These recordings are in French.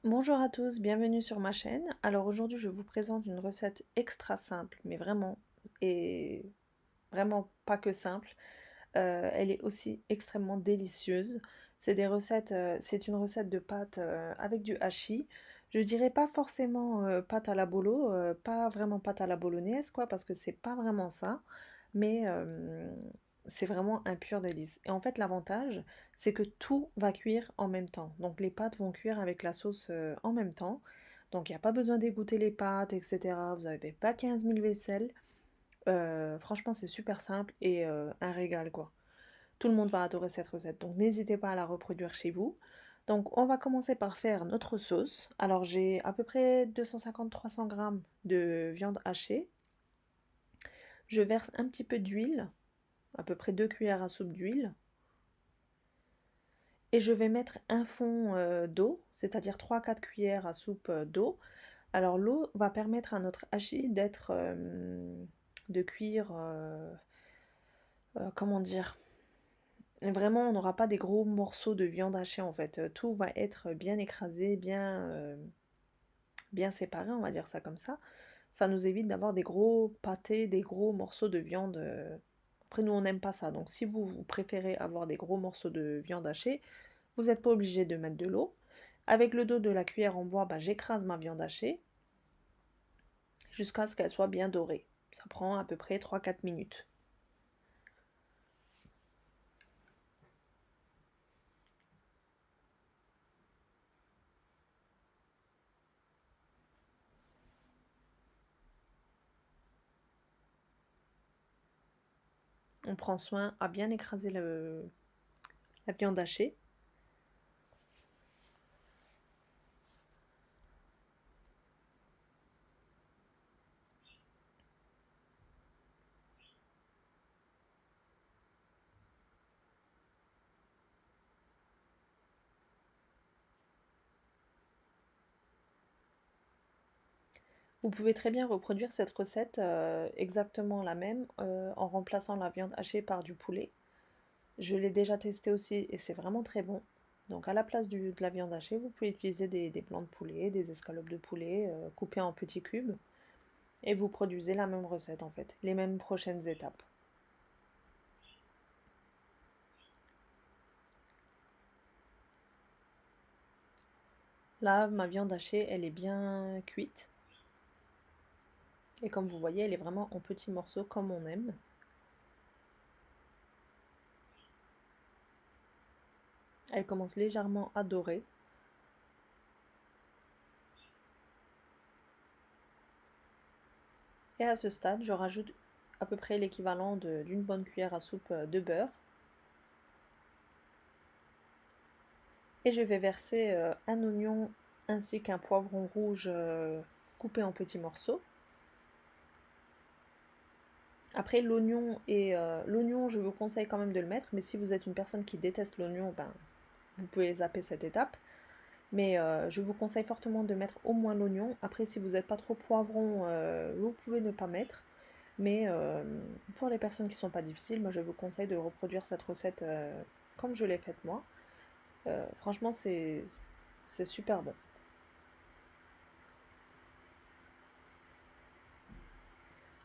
Bonjour à tous, bienvenue sur ma chaîne. Alors aujourd'hui, je vous présente une recette extra simple, mais vraiment, et vraiment pas que simple. Elle est aussi extrêmement délicieuse. C'est une recette de pâtes avec du hachis. Je dirais pas forcément pâte à la bolo, pas vraiment pâte à la bolognaise, quoi, parce que c'est pas vraiment ça. Mais c'est vraiment un pur délice. Et en fait, l'avantage, c'est que tout va cuire en même temps. Donc les pâtes vont cuire avec la sauce en même temps. Donc il n'y a pas besoin d'égoutter les pâtes, etc. Vous n'avez pas 15 000 vaisselles. Franchement, c'est super simple et un régal, quoi. Tout le monde va adorer cette recette, donc n'hésitez pas à la reproduire chez vous. Donc on va commencer par faire notre sauce. Alors j'ai à peu près 250-300 grammes de viande hachée. Je verse un petit peu d'huile, à peu près 2 cuillères à soupe d'huile. Et je vais mettre un fond d'eau, c'est-à-dire 3-4 cuillères à soupe d'eau. Alors l'eau va permettre à notre hachis de cuire, comment dire, vraiment on n'aura pas des gros morceaux de viande hachée en fait. Tout va être bien écrasé, bien séparé, on va dire ça comme ça. Ça nous évite d'avoir des gros pâtés, des gros morceaux de viande. Après nous on n'aime pas ça, donc si vous préférez avoir des gros morceaux de viande hachée, vous n'êtes pas obligé de mettre de l'eau. Avec le dos de la cuillère en bois, j'écrase ma viande hachée jusqu'à ce qu'elle soit bien dorée. Ça prend à peu près 3-4 minutes. On prend soin à bien écraser la viande hachée. Vous pouvez très bien reproduire cette recette exactement la même en remplaçant la viande hachée par du poulet. Je l'ai déjà testé aussi et c'est vraiment très bon. Donc à la place de la viande hachée, vous pouvez utiliser des blancs de poulet, des escalopes de poulet coupés en petits cubes et vous produisez la même recette en fait, les mêmes prochaines étapes. Là, ma viande hachée, elle est bien cuite. Et comme vous voyez, elle est vraiment en petits morceaux comme on aime. Elle commence légèrement à dorer. Et à ce stade, je rajoute à peu près l'équivalent d'une bonne cuillère à soupe de beurre. Et je vais verser un oignon ainsi qu'un poivron rouge coupé en petits morceaux. Après, l'oignon, je vous conseille quand même de le mettre, mais si vous êtes une personne qui déteste l'oignon, vous pouvez zapper cette étape. Mais je vous conseille fortement de mettre au moins l'oignon. Après, si vous n'êtes pas trop poivron, vous pouvez ne pas mettre. Mais pour les personnes qui ne sont pas difficiles, moi je vous conseille de reproduire cette recette comme je l'ai faite moi. Franchement, c'est super bon.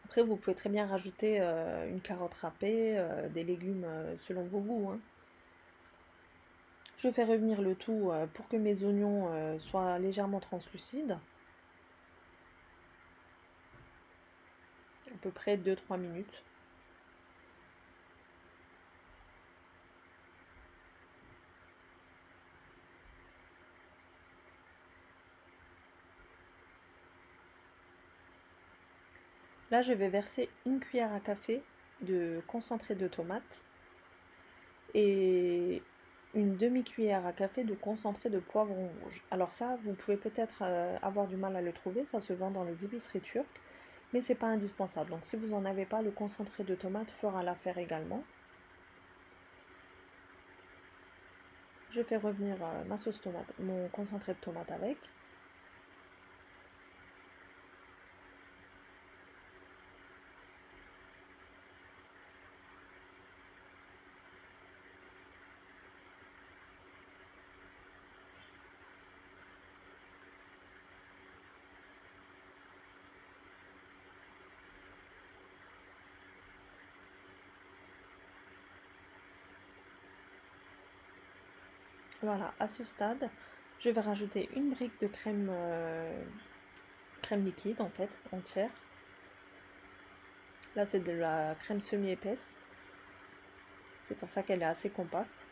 Après, vous pouvez très bien rajouter une carotte râpée, des légumes selon vos goûts, hein. Je fais revenir le tout pour que mes oignons soient légèrement translucides, à peu près 2-3 minutes. Là, je vais verser une cuillère à café de concentré de tomate et une demi-cuillère à café de concentré de poivron rouge. Alors ça, vous pouvez peut-être avoir du mal à le trouver, ça se vend dans les épiceries turques, mais c'est pas indispensable. Donc si vous n'en avez pas, le concentré de tomate fera l'affaire également. Je fais revenir ma sauce tomate, mon concentré de tomate avec. Voilà, à ce stade, je vais rajouter une brique de crème, crème liquide en fait, entière. Là, c'est de la crème semi-épaisse. C'est pour ça qu'elle est assez compacte.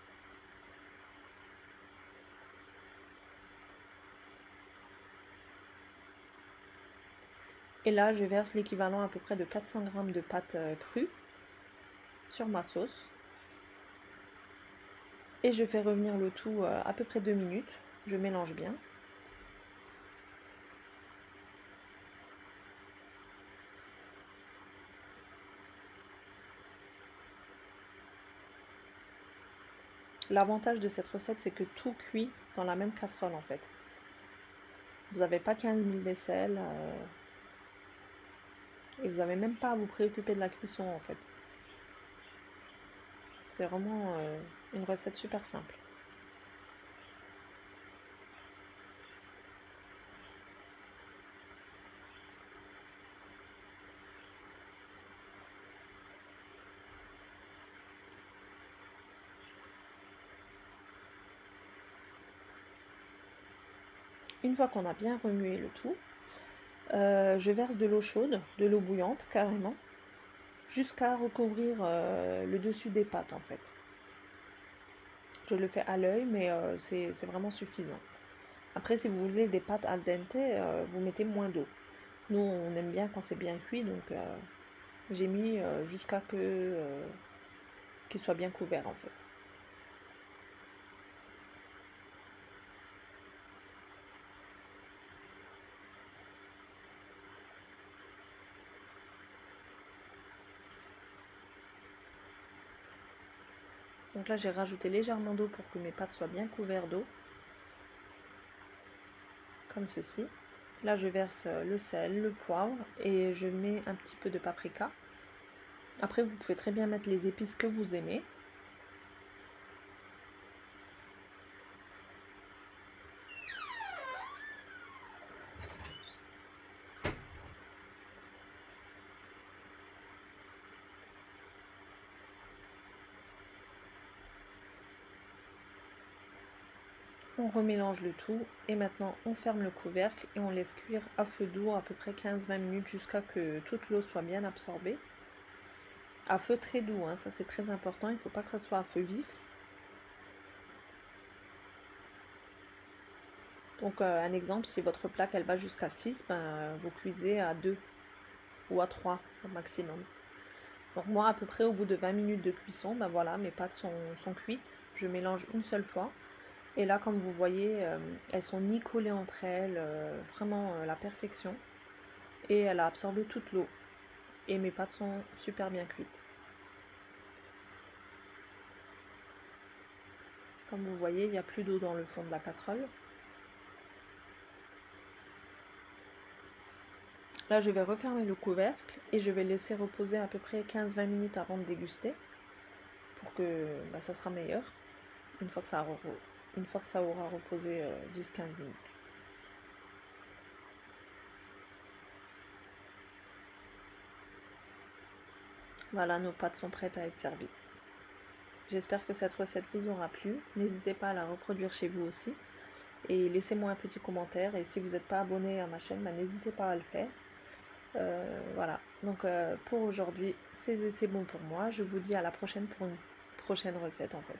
Et là, je verse l'équivalent à peu près de 400 g de pâte crue sur ma sauce. Et je fais revenir le tout à peu près 2 minutes. Je mélange bien. L'avantage de cette recette, c'est que tout cuit dans la même casserole en fait. Vous n'avez pas 15 000 vaisselles et vous n'avez même pas à vous préoccuper de la cuisson en fait. C'est vraiment une recette super simple. Une fois qu'on a bien remué le tout, je verse de l'eau chaude, de l'eau bouillante carrément, jusqu'à recouvrir le dessus des pâtes en fait. Je le fais à l'œil, mais c'est vraiment suffisant. Après, si vous voulez des pâtes al dente, vous mettez moins d'eau. Nous, on aime bien quand c'est bien cuit, donc j'ai mis jusqu'à qu'il soit bien couvert en fait. Donc là, j'ai rajouté légèrement d'eau pour que mes pâtes soient bien couvertes d'eau, comme ceci. Là, je verse le sel, le poivre et je mets un petit peu de paprika. Après, vous pouvez très bien mettre les épices que vous aimez. On remélange le tout et maintenant on ferme le couvercle et on laisse cuire à feu doux à peu près 15-20 minutes jusqu'à que toute l'eau soit bien absorbée. À feu très doux, hein, ça c'est très important, il ne faut pas que ça soit à feu vif. Donc un exemple, si votre plaque elle va jusqu'à 6, ben, vous cuisez à 2 ou à 3 au maximum. Donc moi à peu près au bout de 20 minutes de cuisson, ben voilà, mes pâtes sont cuites. Je mélange une seule fois. Et là comme vous voyez, elles sont ni collées entre elles, vraiment la perfection. Et elle a absorbé toute l'eau. Et mes pâtes sont super bien cuites. Comme vous voyez, il n'y a plus d'eau dans le fond de la casserole. Là, je vais refermer le couvercle et je vais laisser reposer à peu près 15-20 minutes avant de déguster pour que ça sera meilleur une fois que ça aura reposé 10-15 minutes. Voilà, nos pâtes sont prêtes à être servies. J'espère que cette recette vous aura plu. N'hésitez pas à la reproduire chez vous aussi. Et laissez-moi un petit commentaire. Et si vous n'êtes pas abonné à ma chaîne, n'hésitez pas à le faire. Voilà, donc pour aujourd'hui, c'est bon pour moi. Je vous dis à la prochaine pour une prochaine recette en fait.